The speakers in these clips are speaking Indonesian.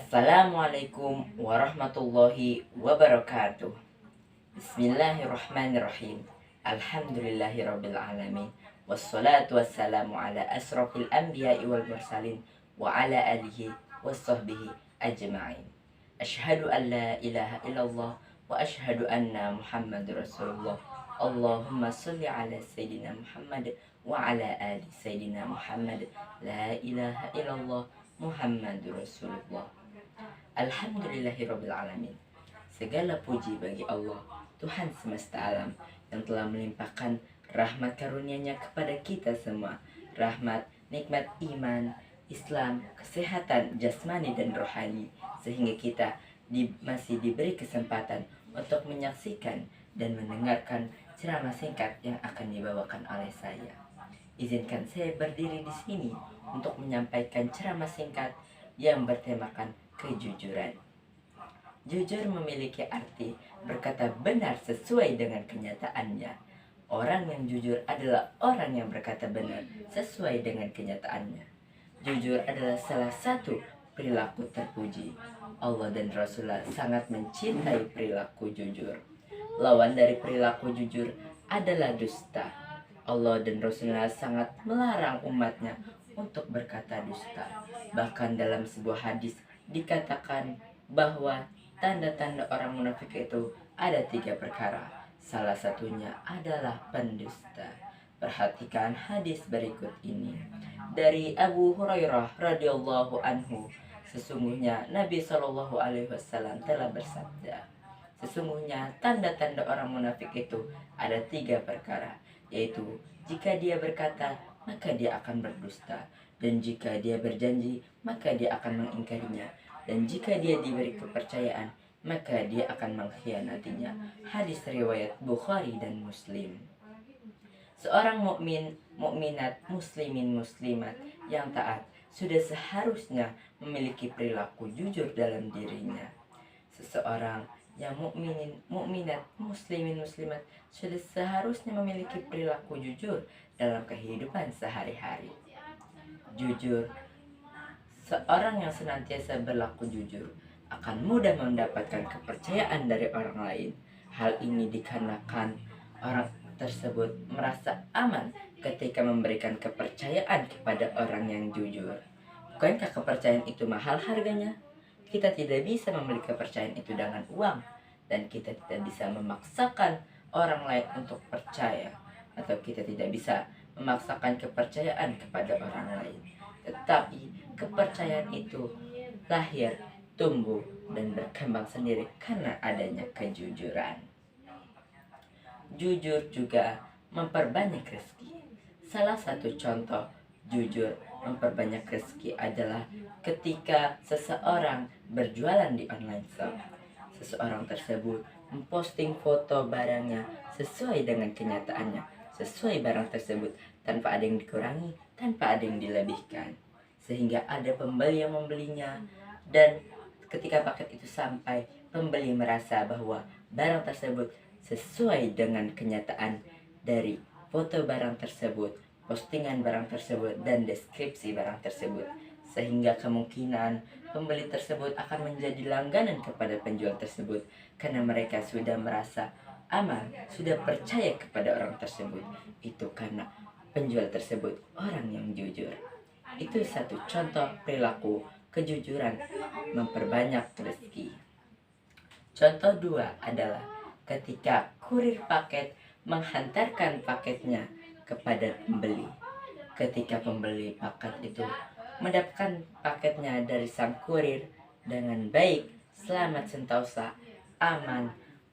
Assalamualaikum warahmatullahi wabarakatuh. Bismillahirrahmanirrahim. Alhamdulillahirabbil alamin. Wassalatu wassalamu ala asrofil anbiya'i wal mursalin wa ala alihi wassahbihi ajma'in. Ashhadu an la ilaha illallah wa ashhadu anna Muhammadur Rasulullah. Allahumma salli ala Sayyidina Muhammad wa ala ali Sayyidina Muhammad. La ilaha illallah Muhammadur Rasulullah. Alhamdulillahirabbil alamin. Segala puji bagi Allah, Tuhan semesta alam, yang telah melimpahkan rahmat karunia-Nya kepada kita semua. Rahmat, nikmat iman, Islam, kesehatan jasmani dan rohani, sehingga kita masih diberi kesempatan untuk menyaksikan dan mendengarkan ceramah singkat yang akan dibawakan oleh saya. Izinkan saya berdiri di sini untuk menyampaikan ceramah singkat yang bertemakan kejujuran. Jujur memiliki arti berkata benar sesuai dengan kenyataannya. Orang yang jujur adalah orang yang berkata benar sesuai dengan kenyataannya. Jujur adalah salah satu perilaku terpuji. Allah dan Rasulullah sangat mencintai perilaku jujur. Lawan dari perilaku jujur adalah dusta. Allah dan Rasulullah sangat melarang umatnya untuk berkata dusta. Bahkan dalam sebuah hadis dikatakan bahwa tanda-tanda orang munafik itu ada 3 perkara. Salah satunya adalah pendusta. Perhatikan hadis berikut ini. Dari Abu Hurairah radhiyallahu anhu, sesungguhnya Nabi Shallallahu alaihi wasallam telah bersabda, sesungguhnya tanda-tanda orang munafik itu ada 3 perkara, yaitu jika dia berkata, maka dia akan berdusta, dan jika dia berjanji, maka dia akan mengingkarinya, dan jika dia diberi kepercayaan, maka dia akan mengkhianatinya. Hadis riwayat Bukhari dan Muslim. Seorang mukminat, muslimin, muslimat yang taat sudah seharusnya memiliki perilaku jujur dalam dirinya. Seseorang yang mukminat, muslimin, muslimat sudah seharusnya memiliki perilaku jujur dalam kehidupan sehari-hari. Jujur, seorang yang senantiasa berlaku jujur akan mudah mendapatkan kepercayaan dari orang lain. Hal ini dikarenakan orang tersebut merasa aman ketika memberikan kepercayaan kepada orang yang jujur. Bukankah kepercayaan itu mahal harganya? Kita tidak bisa membeli kepercayaan itu dengan uang, dan kita tidak bisa memaksakan orang lain untuk percaya, atau kita tidak bisa memaksakan kepercayaan kepada orang lain. Tetapi kepercayaan itu lahir, tumbuh, dan berkembang sendiri karena adanya kejujuran. Jujur juga memperbanyak rezeki. Salah satu contoh jujur memperbanyak rezeki adalah ketika seseorang berjualan di online shop. Seseorang tersebut memposting foto barangnya sesuai dengan kenyataannya, sesuai barang tersebut, tanpa ada yang dikurangi, tanpa ada yang dilebihkan, sehingga ada pembeli yang membelinya. Dan ketika paket itu sampai, pembeli merasa bahwa barang tersebut sesuai dengan kenyataan dari foto barang tersebut, postingan barang tersebut, dan deskripsi barang tersebut, sehingga kemungkinan pembeli tersebut akan menjadi langganan kepada penjual tersebut karena mereka sudah merasa aman, sudah percaya kepada orang tersebut. Itu karena penjual tersebut orang yang jujur. Itu satu contoh perilaku kejujuran memperbanyak rezeki. Contoh 2 adalah ketika kurir paket menghantarkan paketnya kepada pembeli. Ketika pembeli paket itu mendapatkan paketnya dari sang kurir dengan baik, selamat sentosa, aman,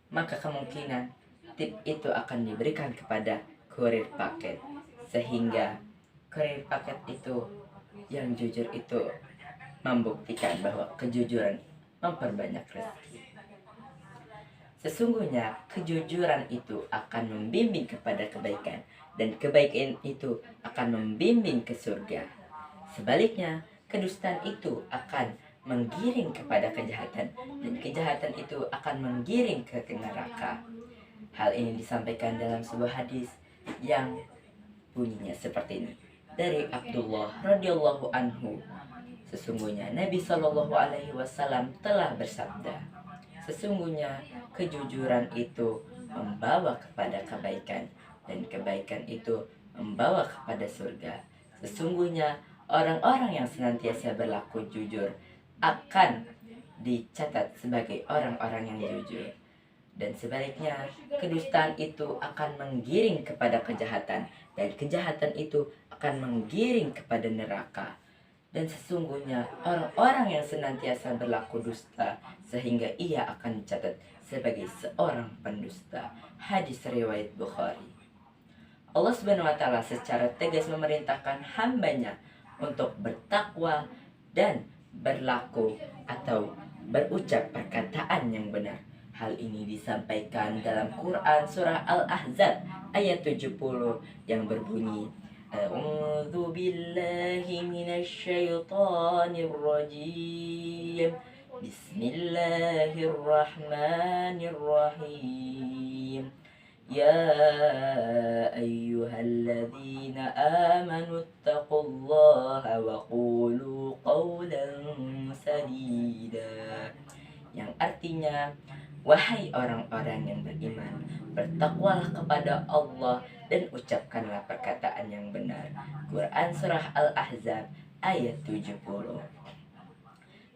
maka kemungkinan tip itu akan diberikan kepada kurir paket, sehingga kurir paket itu yang jujur itu membuktikan bahwa kejujuran memperbanyak rezeki. Sesungguhnya kejujuran itu akan membimbing kepada kebaikan, dan kebaikan itu akan membimbing ke surga. Sebaliknya, kedustaan itu akan menggiring kepada kejahatan, dan kejahatan itu akan menggiring ke neraka. Hal ini disampaikan dalam sebuah hadis yang bunyinya seperti ini. Dari Abdullah radhiyallahu anhu, Sesungguhnya Nabi Shallallahu Alaihi Wasallam telah bersabda, sesungguhnya kejujuran itu membawa kepada kebaikan, dan kebaikan itu membawa kepada surga. Sesungguhnya orang-orang yang senantiasa berlaku jujur akan dicatat sebagai orang-orang yang jujur. Dan sebaliknya, kedustaan itu akan menggiring kepada kejahatan, dan kejahatan itu akan menggiring kepada neraka. Dan sesungguhnya orang-orang yang senantiasa berlaku dusta, sehingga ia akan dicatat sebagai seorang pendusta. Hadis riwayat Bukhari. Allah Subhanahu wa Ta'ala secara tegas memerintahkan hambanya untuk bertakwa dan berlaku atau berucap perkataan yang benar. Hal ini disampaikan dalam Quran surah Al-Ahzab ayat 70 yang berbunyi, A'udzu billahi minasyaitonir rajim. Bismillahirrahmanirrahim. Ya ayyuhalladzina amanu taqullaha wa qulu qawlan sadida. Yang artinya, wahai orang-orang yang beriman, bertakwalah kepada Allah dan ucapkanlah perkataan yang benar. Quran surah Al-Ahzab ayat 70.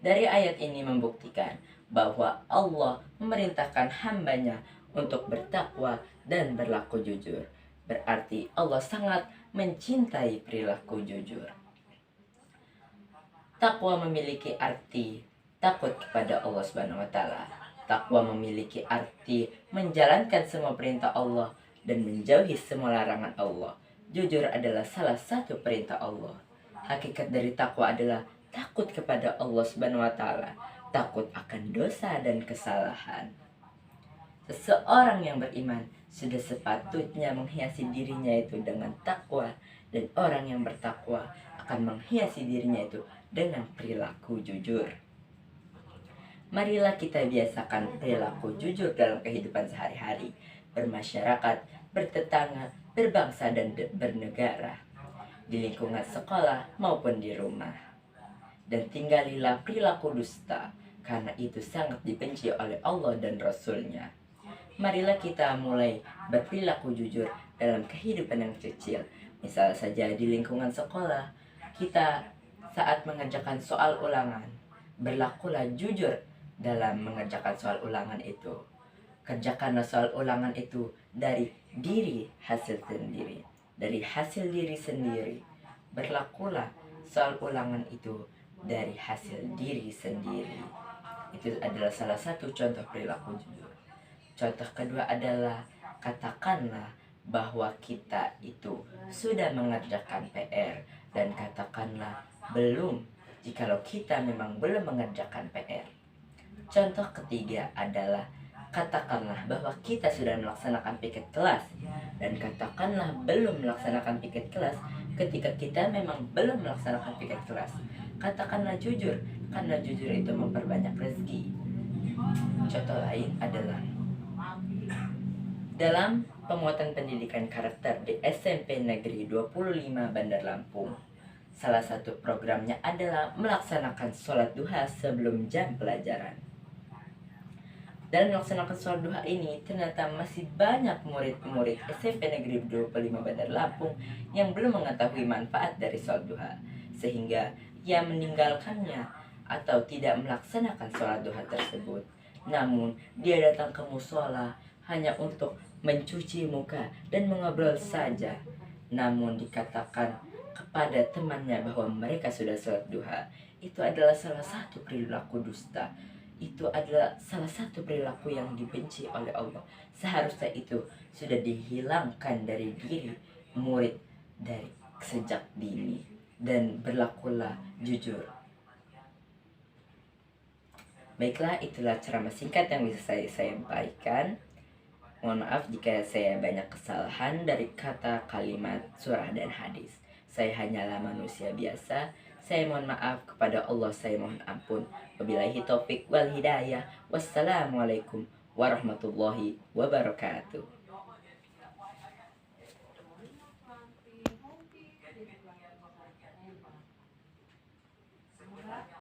Dari ayat ini membuktikan bahwa Allah memerintahkan hambanya untuk bertakwa dan berlaku jujur. Berarti Allah sangat mencintai perilaku jujur. Takwa memiliki arti takut kepada Allah Subhanahu wa Ta'ala. Takwa memiliki arti menjalankan semua perintah Allah dan menjauhi semua larangan Allah. Jujur adalah salah satu perintah Allah. Hakikat dari takwa adalah takut kepada Allah Subhanahu wa Ta'ala, takut akan dosa dan kesalahan. Seseorang yang beriman sudah sepatutnya menghiasi dirinya itu dengan takwa, dan orang yang bertakwa akan menghiasi dirinya itu dengan perilaku jujur. Marilah kita biasakan perilaku jujur dalam kehidupan sehari-hari, bermasyarakat, bertetangga, berbangsa, dan bernegara, di lingkungan sekolah maupun di rumah. Dan tinggalilah perilaku dusta, karena itu sangat dibenci oleh Allah dan Rasul-Nya. Marilah kita mulai berperilaku jujur dalam kehidupan yang kecil. Misal saja di lingkungan sekolah, kita saat mengerjakan soal ulangan, berlakulah jujur dalam mengerjakan soal ulangan itu. Kerjakanlah soal ulangan itu dari diri hasil sendiri, dari hasil diri sendiri. Berlakulah soal ulangan itu dari hasil diri sendiri. Itu adalah salah satu contoh perilaku jujur. Contoh kedua adalah katakanlah bahwa kita itu sudah mengerjakan PR, dan katakanlah belum jikalau kita memang belum mengerjakan PR. Contoh ketiga adalah katakanlah bahwa kita sudah melaksanakan piket kelas, dan katakanlah belum melaksanakan piket kelas ketika kita memang belum melaksanakan piket kelas. Katakanlah jujur, karena jujur itu memperbanyak rezeki. Contoh lain adalah dalam pemuatan pendidikan karakter di SMP Negeri 25 Bandar Lampung. Salah satu programnya adalah melaksanakan sholat duha sebelum jam pelajaran. Dalam melaksanakan sholat duha ini, ternyata masih banyak murid-murid SMP Negeri 25 Bandar Lampung yang belum mengetahui manfaat dari sholat duha, sehingga ia meninggalkannya atau tidak melaksanakan sholat duha tersebut. Namun, dia datang ke musola hanya untuk mencuci muka dan mengobrol saja. Namun dikatakan kepada temannya bahwa mereka sudah sholat duha. Itu adalah salah satu perilaku dusta. Itu adalah salah satu perilaku yang dibenci oleh Allah. Seharusnya itu sudah dihilangkan dari diri murid dari sejak dini. Dan berlakulah jujur. Baiklah, itulah ceramah singkat yang bisa saya sampaikan. Mohon maaf jika saya banyak kesalahan dari kata, kalimat, surah, dan hadis. Saya hanyalah manusia biasa. Saya mohon maaf kepada Allah, saya mohon ampun. Wabillahi taufik wal hidayah. Wassalamualaikum warahmatullahi wabarakatuh.